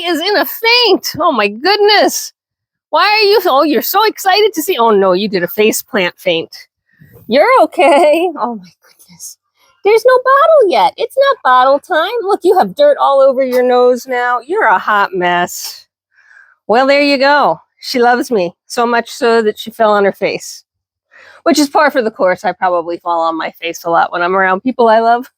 is in a faint. Oh my goodness. Why are you, oh, you're so excited to see, oh no, you did a face plant faint. You're okay. Oh my goodness. There's no bottle yet. It's not bottle time. Look, you have dirt all over your nose now. You're a hot mess. Well, there you go. She loves me so much so that she fell on her face, which is par for the course. I probably fall on my face a lot when I'm around people I love.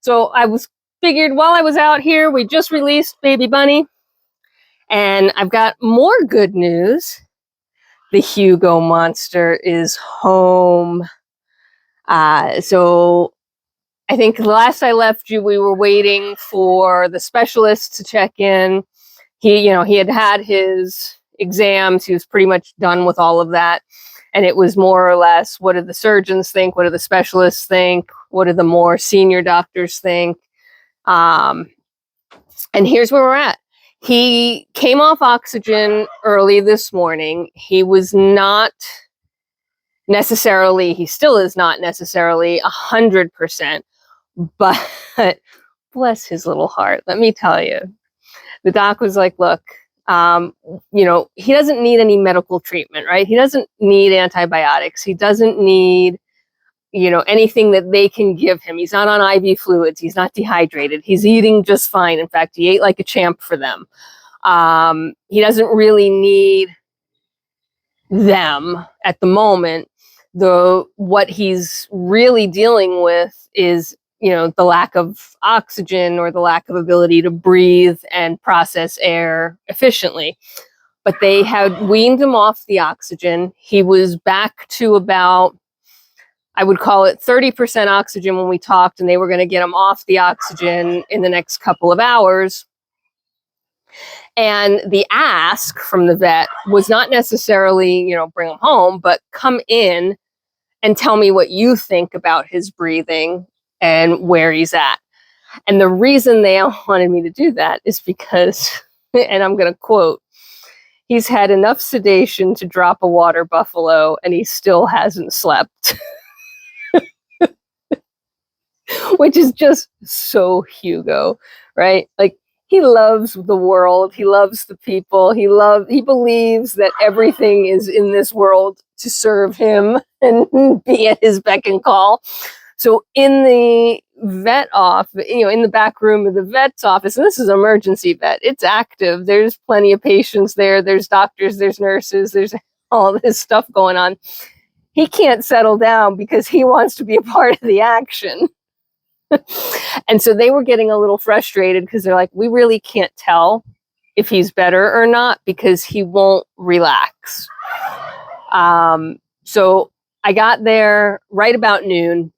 So I was figured while I was out here, we just released Baby Bunny, and I've got more good news. The Hugo monster is home. So I think the last I left you, we were waiting for the specialist to check in. He had his exams. He was pretty much done with all of that. And it was more or less, what do the surgeons think? What do the specialists think? What do the more senior doctors think? And here's where we're at. He came off oxygen early this morning. He was not necessarily, he still is not necessarily 100%, but bless his little heart. Let me tell you, the doc was like, look, he doesn't need any medical treatment, right? He doesn't need antibiotics. He doesn't need, anything that they can give him. He's not on IV fluids. He's not dehydrated. He's eating just fine. In fact, he ate like a champ for them. He doesn't really need them at the moment. Though what he's really dealing with is, the lack of oxygen or the lack of ability to breathe and process air efficiently. But they had weaned him off the oxygen. He was back to about, I would call it 30% oxygen when we talked, and they were going to get him off the oxygen in the next couple of hours. And the ask from the vet was not necessarily, bring him home, but come in and tell me what you think about his breathing and where he's at. And the reason they wanted me to do that is because, and I'm going to quote, he's had enough sedation to drop a water buffalo and he still hasn't slept. Which is just so Hugo, right? Like, he loves the world. He loves the people. He believes that everything is in this world to serve him and be at his beck and call. So in the vet office, in the back room of the vet's office, and this is an emergency vet, it's active. There's plenty of patients there. There's doctors, there's nurses, there's all this stuff going on. He can't settle down because he wants to be a part of the action. And so they were getting a little frustrated because they're like, we really can't tell if he's better or not because he won't relax. So I got there right about noon,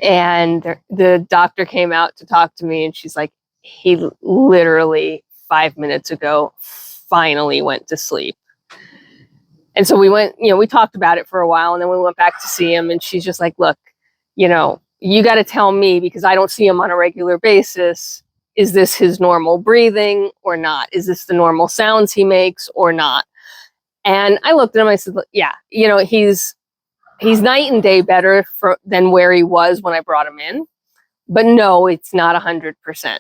and the doctor came out to talk to me, and she's like, he literally 5 minutes ago finally went to sleep. And so we went, we talked about it for a while, and then we went back to see him, and she's just like, look, you got to tell me, because I don't see him on a regular basis. Is this his normal breathing or not? Is this the normal sounds he makes or not? And I looked at him, I said, yeah, he's night and day better than where he was when I brought him in. But no, it's not 100%.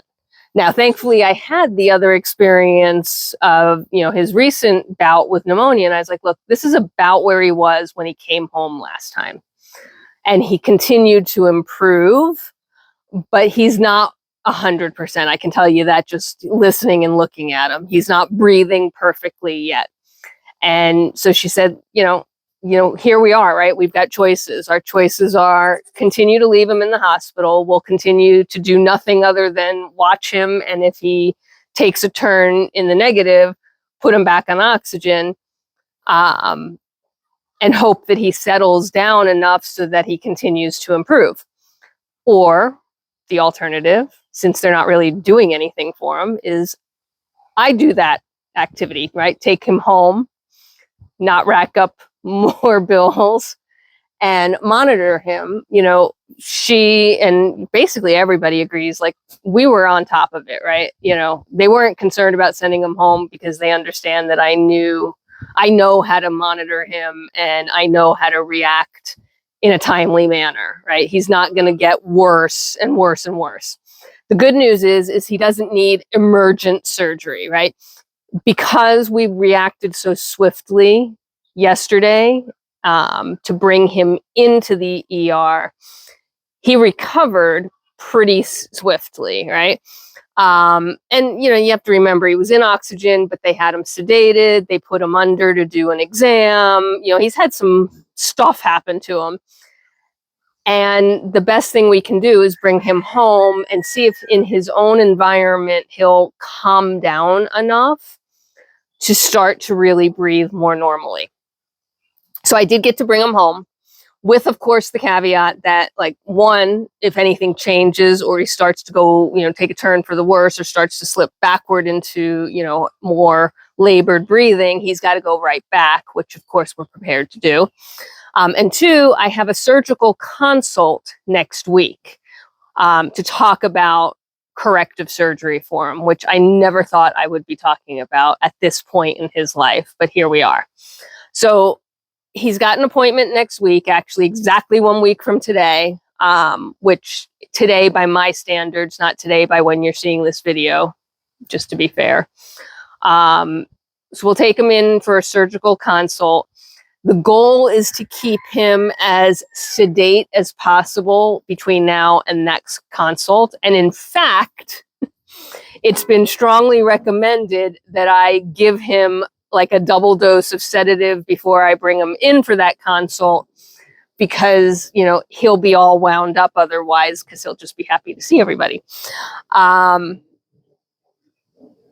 Now, thankfully, I had the other experience of, his recent bout with pneumonia. And I was like, look, this is about where he was when he came home last time. And he continued to improve, but he's not 100%. I can tell you that just listening and looking at him. He's not breathing perfectly yet. And so she said, here we are, right? We've got choices. Our choices are continue to leave him in the hospital. We'll continue to do nothing other than watch him. And if he takes a turn in the negative, put him back on oxygen. And hope that he settles down enough so that he continues to improve. Or the alternative, since they're not really doing anything for him, is I do that activity, right? Take him home, not rack up more bills, and monitor him. She and basically everybody agrees, like, we were on top of it, right? They weren't concerned about sending him home because they understand that I know how to monitor him and I know how to react in a timely manner, right? He's not going to get worse and worse and worse. The good news is he doesn't need emergent surgery, right? Because we reacted so swiftly yesterday to bring him into the ER, he recovered pretty swiftly, right? And you know, you have to remember he was in oxygen, but they had him sedated. They put him under to do an exam. You know, he's had some stuff happen to him. And the best thing we can do is bring him home and see if in his own environment he'll calm down enough to start to really breathe more normally. So I did get to bring him home with, of course, the caveat that, like, one, if anything changes or he starts to go, you know, take a turn for the worse or starts to slip backward into, you know, more labored breathing, he's got to go right back, which, of course, we're prepared to do. And two, I have a surgical consult next week to talk about corrective surgery for him, which I never thought I would be talking about at this point in his life, but here we are. So he's got an appointment next week, actually exactly 1 week from today, which today by my standards, not today by when you're seeing this video, just to be fair. So we'll take him in for a surgical consult. The goal is to keep him as sedate as possible between now and next consult. And in fact, it's been strongly recommended that I give him like a double dose of sedative before I bring him in for that consult, because, you know, he'll be all wound up otherwise, because he'll just be happy to see everybody.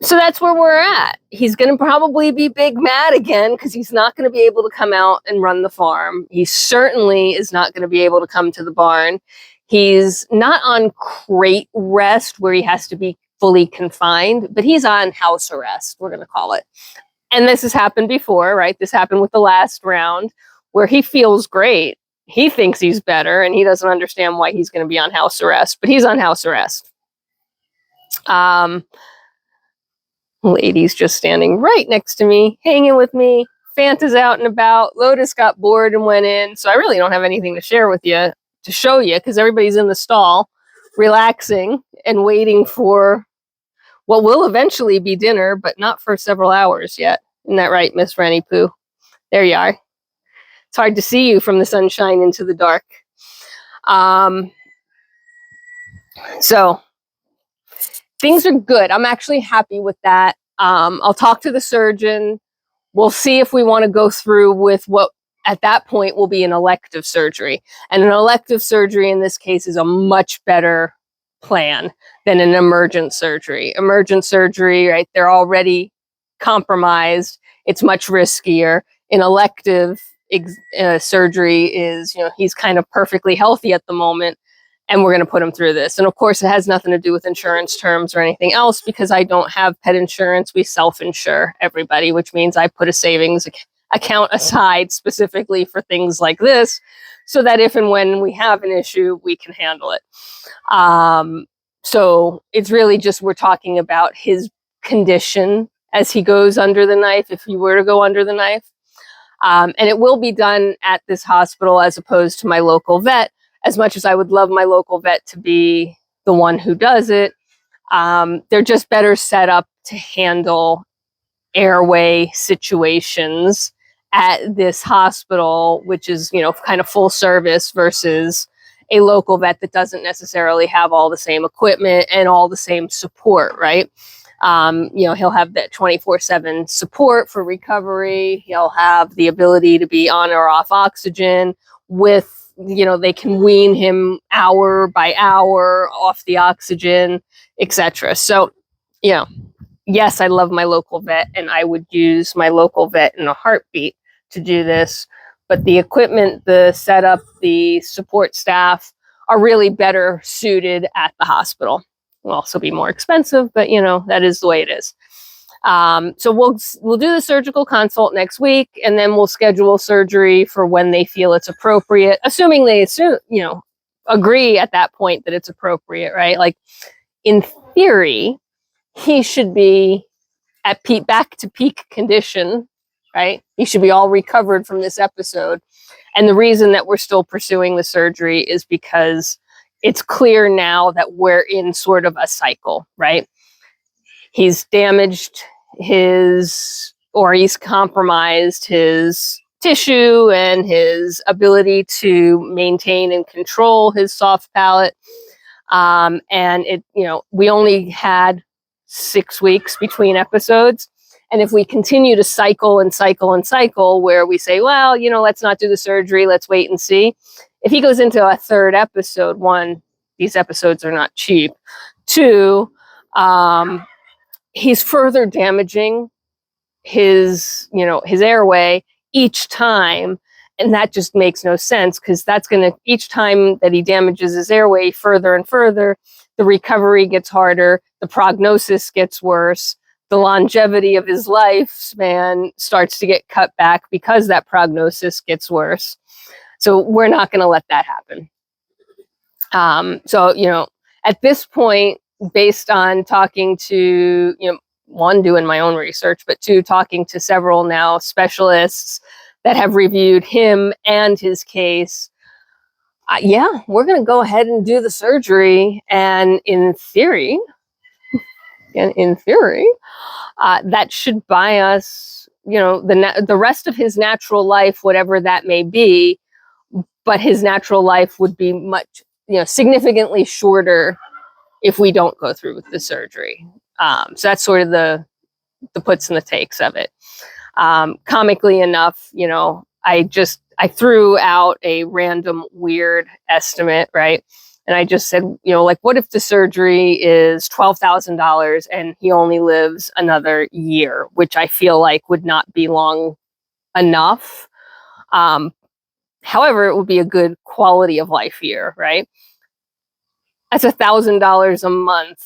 So that's where we're at. He's going to probably be big mad again because he's not going to be able to come out and run the farm. He certainly is not going to be able to come to the barn. He's not on crate rest where he has to be fully confined, but he's on house arrest, we're going to call it. And this has happened before, right? This happened with the last round where he feels great. He thinks he's better and he doesn't understand why he's going to be on house arrest, but he's on house arrest. Lady's just standing right next to me, hanging with me. Fanta's out and about. Lotus got bored and went in. So I really don't have anything to share with you, to show you, because everybody's in the stall, relaxing and waiting for what will eventually be dinner, but not for several hours yet. Isn't that right, Miss Rennie Pooh? There you are. It's hard to see you from the sunshine into the dark. So things are good. I'm actually happy with that. I'll talk to the surgeon. We'll see if we want to go through with what at that point will be an elective surgery. And an elective surgery in this case is a much better plan than an emergent surgery. Emergent surgery, right, they're already compromised. It's much riskier. An elective surgery is, you know, he's kind of perfectly healthy at the moment, and we're going to put him through this. And of course, it has nothing to do with insurance terms or anything else, because I don't have pet insurance. We self-insure everybody, which means I put a savings account aside specifically for things like this, so that if and when we have an issue, we can handle it. So it's really just, we're talking about his condition as he goes under the knife, if he were to go under the knife. And it will be done at this hospital as opposed to my local vet. As much as I would love my local vet to be the one who does it, they're just better set up to handle airway situations at this hospital, which is, you know, kind of full service, versus a local vet that doesn't necessarily have all the same equipment and all the same support, right? You know, he'll have that 24/7 support for recovery. He'll have the ability to be on or off oxygen with, you know, they can wean him hour by hour off the oxygen, etc. So, you know, yes, I love my local vet, and I would use my local vet in a heartbeat to do this. But the equipment, the setup, the support staff are really better suited at the hospital. Will also be more expensive, but, you know, that is the way it is. So we'll do the surgical consult next week, and then we'll schedule surgery for when they feel it's appropriate, assuming they agree at that point that it's appropriate, right? Like, in theory, he should be at back to peak condition, right? He should be all recovered from this episode. And the reason that we're still pursuing the surgery is because it's clear now that we're in sort of a cycle, right? He's damaged he's compromised his tissue and his ability to maintain and control his soft palate. And we only had 6 weeks between episodes. And if we continue to cycle and cycle and cycle, where we say, well, let's not do the surgery, let's wait and see. If he goes into a third episode, one, these episodes are not cheap. Two, he's further damaging his airway each time. And that just makes no sense, because each time that he damages his airway further and further, the recovery gets harder, the prognosis gets worse, the longevity of his lifespan starts to get cut back because that prognosis gets worse. So we're not going to let that happen. At this point, based on talking to, one, doing my own research, but two, talking to several now specialists that have reviewed him and his case, we're going to go ahead and do the surgery. And in theory, that should buy us, the rest of his natural life, whatever that may be. But his natural life would be much, significantly shorter if we don't go through with the surgery. So that's sort of the puts and the takes of it. Comically enough, I threw out a random weird estimate, right? And I just said, what if the surgery is $12,000 and he only lives another year, which I feel like would not be long enough. However, it would be a good quality of life year, right? That's $1,000 a month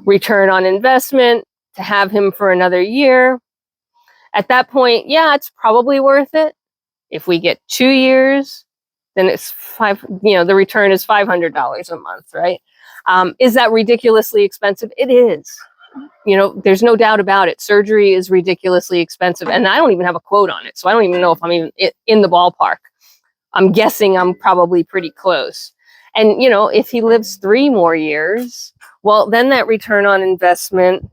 return on investment to have him for another year. At that point, it's probably worth it. If we get 2 years, then it's the return is $500 a month, right? Is that ridiculously expensive? It is. There's no doubt about it. Surgery is ridiculously expensive. And I don't even have a quote on it. So I don't even know if I'm even in the ballpark. I'm guessing I'm probably pretty close. And, if he lives 3 more years, well, then that return on investment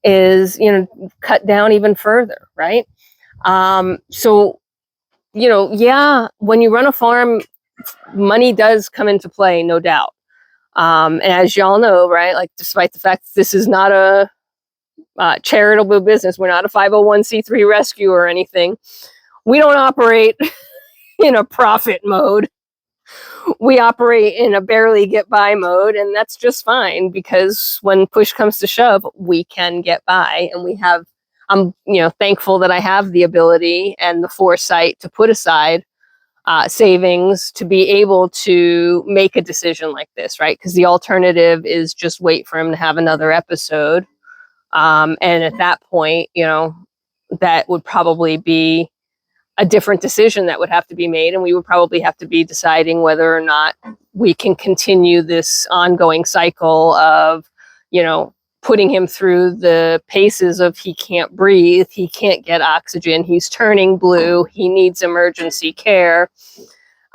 is, cut down even further, right? So, when you run a farm, money does come into play, no doubt. And as y'all know, right, like, despite the fact that this is not a charitable business, we're not a 501c3 rescue or anything, we don't operate in a profit mode. We operate in a barely get by mode, and that's just fine, because when push comes to shove, we can get by. And I'm thankful that I have the ability and the foresight to put aside savings to be able to make a decision like this, right? Because the alternative is just wait for him to have another episode. And at that point, that would probably be a different decision that would have to be made. And we would probably have to be deciding whether or not we can continue this ongoing cycle of, putting him through the paces of he can't breathe, he can't get oxygen, he's turning blue, he needs emergency care.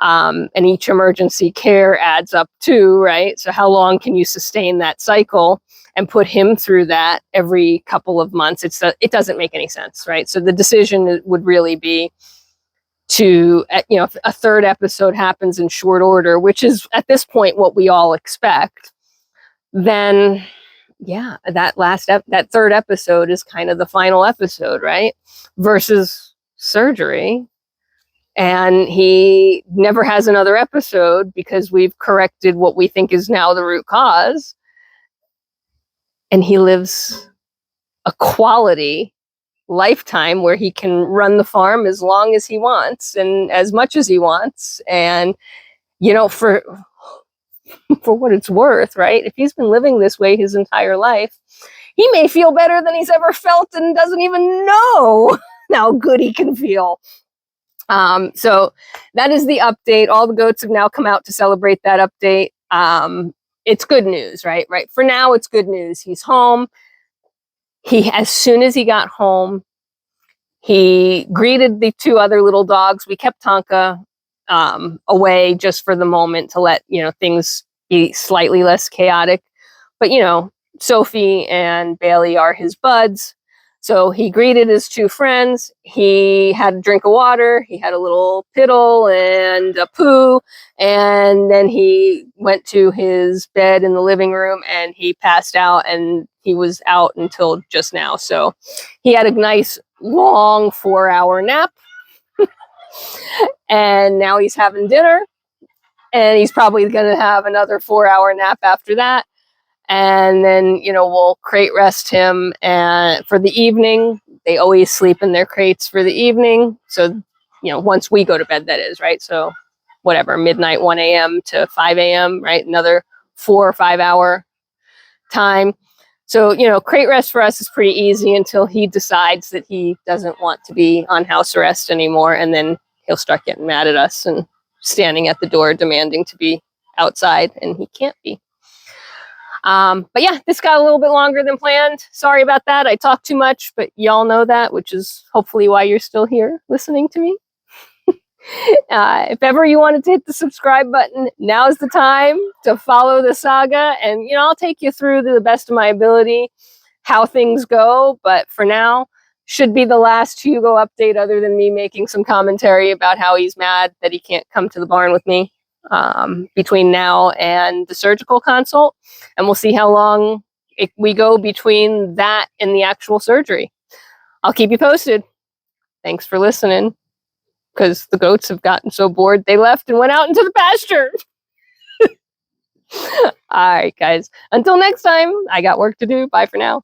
And each emergency care adds up too, right? So how long can you sustain that cycle and put him through that every couple of months? It doesn't make any sense, right? So the decision would really be to, if a third episode happens in short order, which is at this point what we all expect, then that third episode is kind of the final episode, right? Versus surgery. And he never has another episode because we've corrected what we think is now the root cause. And he lives a quality lifetime where he can run the farm as long as he wants and as much as he wants. And, for what it's worth, right? If he's been living this way his entire life, he may feel better than he's ever felt and doesn't even know how good he can feel. So that is the update. All the goats have now come out to celebrate that update. It's good news, right? Right. For now, it's good news. He's home. As soon as he got home, He greeted the 2 other little dogs. We kept Tonka away just for the moment to let, things be slightly less chaotic. But, Sophie and Bailey are his buds. So he greeted his 2 friends. He had a drink of water. He had a little piddle and a poo. And then he went to his bed in the living room and he passed out, and he was out until just now. So he had a nice long 4-hour nap. And now he's having dinner. And he's probably going to have another 4-hour nap after that. And then, we'll crate rest him. And for the evening, they always sleep in their crates for the evening. So, once we go to bed, that is, right? So whatever, midnight, 1 a.m. to 5 a.m., right? Another 4 or 5 hour time. So, crate rest for us is pretty easy until he decides that he doesn't want to be on house arrest anymore. And then he'll start getting mad at us and standing at the door demanding to be outside, and he can't be. But yeah, this got a little bit longer than planned. Sorry about that. I talk too much, but y'all know that, which is hopefully why you're still here listening to me. If ever you wanted to hit the subscribe button, now's the time to follow the saga. And, I'll take you through to the best of my ability how things go. But for now, should be the last Hugo update other than me making some commentary about how he's mad that he can't come to the barn with me between now and the surgical consult. And we'll see how long we go between that and the actual surgery. I'll keep you posted. Thanks for listening. Because the goats have gotten so bored, they left and went out into the pasture. All right, guys. Until next time, I got work to do. Bye for now.